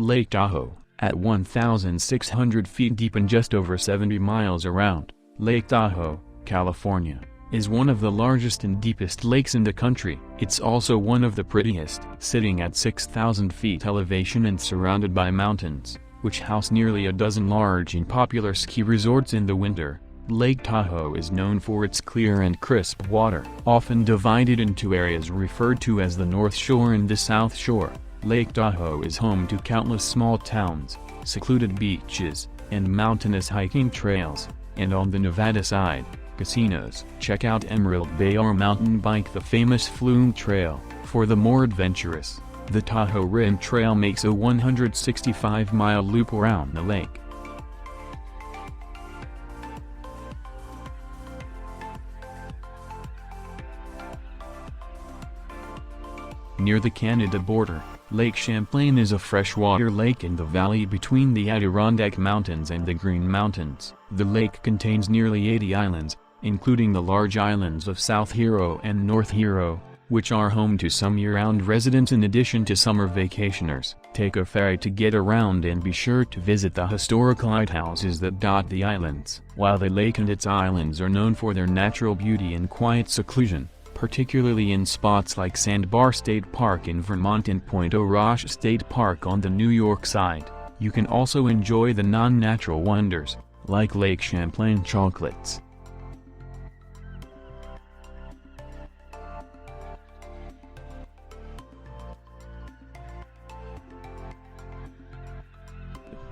Lake Tahoe, at 1,600 feet deep and just over 70 miles around, Lake Tahoe, California, is one of the largest and deepest lakes in the country. It's also one of the prettiest. Sitting at 6,000 feet elevation and surrounded by mountains, which house nearly a dozen large and popular ski resorts in the winter, Lake Tahoe is known for its clear and crisp water. Often divided into areas referred to as the North Shore and the South Shore, Lake Tahoe is home to countless small towns, secluded beaches, and mountainous hiking trails, and on the Nevada side, casinos. Check out Emerald Bay or mountain bike the famous Flume Trail. For the more adventurous, the Tahoe Rim Trail makes a 165-mile loop around the lake. Near the Canada border, Lake Champlain is a freshwater lake in the valley between the Adirondack Mountains and the Green Mountains. The lake contains nearly 80 islands, including the large islands of South Hero and North Hero, which are home to some year-round residents in addition to summer vacationers. Take a ferry to get around and be sure to visit the historical lighthouses that dot the islands. While the lake and its islands are known for their natural beauty and quiet seclusion, particularly in spots like Sandbar State Park in Vermont and Point O'Roche State Park on the New York side, you can also enjoy the non-natural wonders, like Lake Champlain chocolates.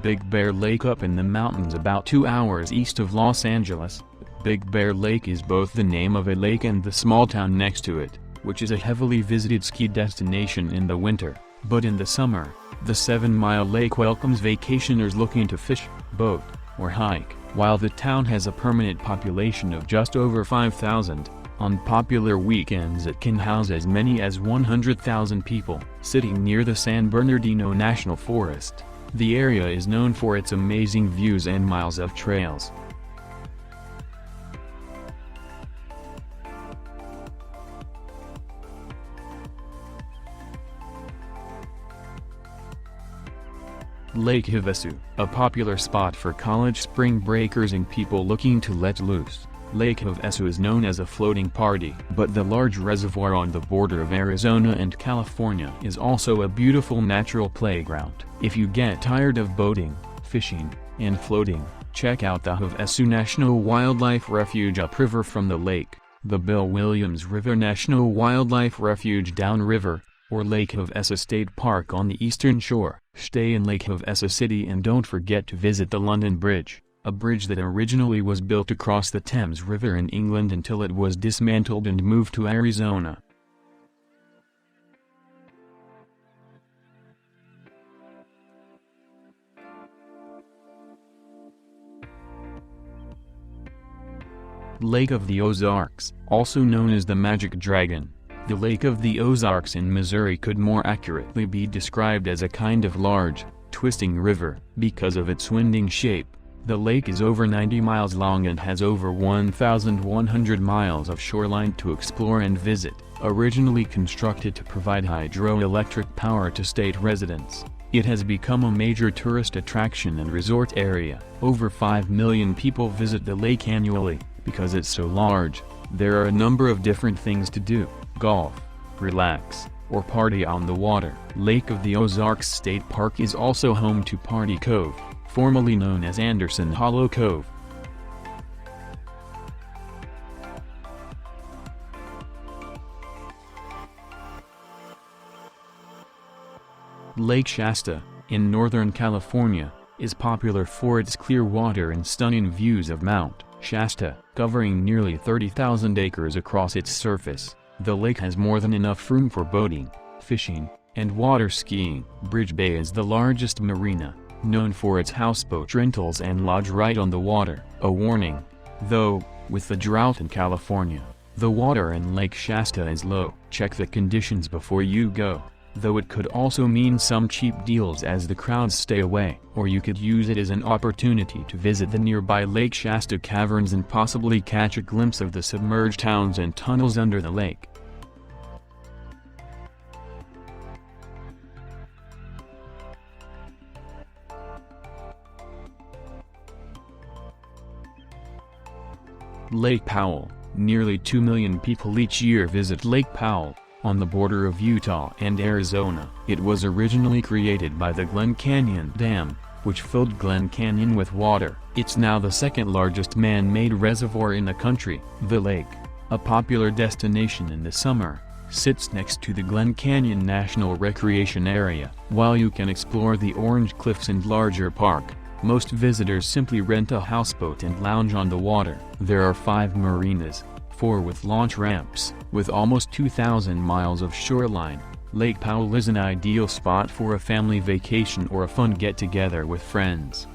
Big Bear Lake up in the mountains about 2 hours east of Los Angeles. Big Bear Lake is both the name of a lake and the small town next to it, which is a heavily visited ski destination in the winter, but in the summer, the 7-mile lake welcomes vacationers looking to fish, boat, or hike. While the town has a permanent population of just over 5,000, on popular weekends it can house as many as 100,000 people. Sitting near the San Bernardino National Forest, the area is known for its amazing views and miles of trails. Lake Havasu, a popular spot for college spring breakers and people looking to let loose. Lake Havasu is known as a floating party, but the large reservoir on the border of Arizona and California is also a beautiful natural playground. If you get tired of boating, fishing, and floating, check out the Havasu National Wildlife Refuge upriver from the lake, the Bill Williams River National Wildlife Refuge downriver, or Lake Havasu State Park on the eastern shore. Stay in Lake Havasu City and don't forget to visit the London Bridge, a bridge that originally was built across the Thames River in England until it was dismantled and moved to Arizona. Lake of the Ozarks, also known as the Magic Dragon. The Lake of the Ozarks in Missouri could more accurately be described as a kind of large, twisting river. Because of its winding shape, the lake is over 90 miles long and has over 1,100 miles of shoreline to explore and visit. Originally constructed to provide hydroelectric power to state residents, it has become a major tourist attraction and resort area. Over 5 million people visit the lake annually. Because it's so large, there are a number of different things to do: golf, relax, or party on the water. Lake of the Ozarks State Park is also home to Party Cove, formerly known as Anderson Hollow Cove. Lake Shasta, in Northern California, is popular for its clear water and stunning views of Mount Shasta. Covering nearly 30,000 acres across its surface, the lake has more than enough room for boating, fishing, and water skiing. Bridge Bay is the largest marina, known for its houseboat rentals and lodge right on the water. A warning, though, with the drought in California, the water in Lake Shasta is low. Check the conditions before you go, though it could also mean some cheap deals as the crowds stay away. Or you could use it as an opportunity to visit the nearby Lake Shasta caverns and possibly catch a glimpse of the submerged towns and tunnels under the lake. Lake Powell. Nearly 2 million people each year visit Lake Powell, on the border of Utah and Arizona. It was originally created by the Glen Canyon Dam, which filled Glen Canyon with water. It's now the second largest man-made reservoir in the country. The lake, a popular destination in the summer, sits next to the Glen Canyon National Recreation Area. While you can explore the Orange Cliffs and larger park, most visitors simply rent a houseboat and lounge on the water. There are 5 marinas, 4 with launch ramps. With almost 2,000 miles of shoreline, Lake Powell is an ideal spot for a family vacation or a fun get-together with friends.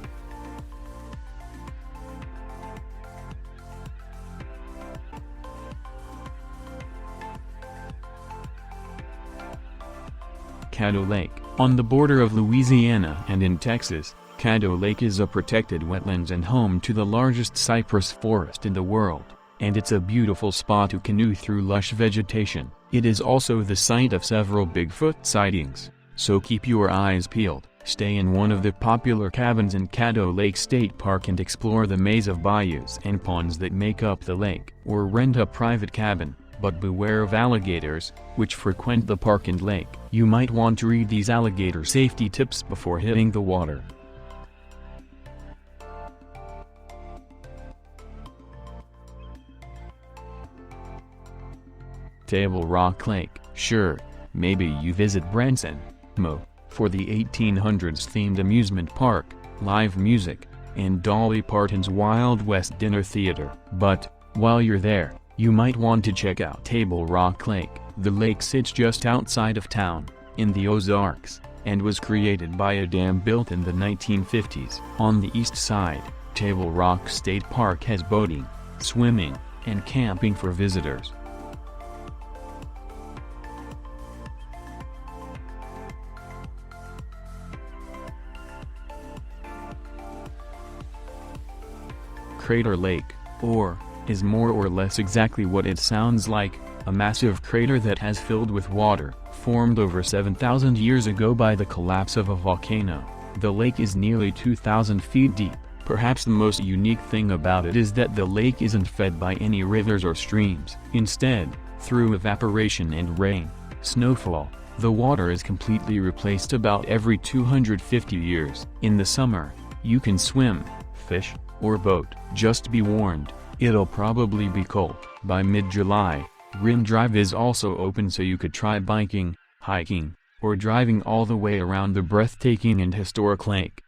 Caddo Lake. On the border of Louisiana and in Texas, Caddo Lake is a protected wetlands and home to the largest cypress forest in the world, and it's a beautiful spot to canoe through lush vegetation. It is also the site of several Bigfoot sightings, so keep your eyes peeled. Stay in one of the popular cabins in Caddo Lake State Park and explore the maze of bayous and ponds that make up the lake. Or rent a private cabin, but beware of alligators, which frequent the park and lake. You might want to read these alligator safety tips before hitting the water. Table Rock Lake. Sure, maybe you visit Branson, Mo, for the 1800s themed amusement park, live music, and Dolly Parton's Wild West Dinner Theater. But, while you're there, you might want to check out Table Rock Lake. The lake sits just outside of town, in the Ozarks, and was created by a dam built in the 1950s. On the east side, Table Rock State Park has boating, swimming, and camping for visitors. Crater Lake, is more or less exactly what it sounds like, a massive crater that has filled with water, formed over 7,000 years ago by the collapse of a volcano. The lake is nearly 2,000 feet deep. Perhaps the most unique thing about it is that the lake isn't fed by any rivers or streams. Instead, through evaporation and rain, snowfall, the water is completely replaced about every 250 years. In the summer, you can swim, fish, or boat. Just be warned, it'll probably be cold. By mid-July, Rim Drive is also open, so you could try biking, hiking, or driving all the way around the breathtaking and historic lake.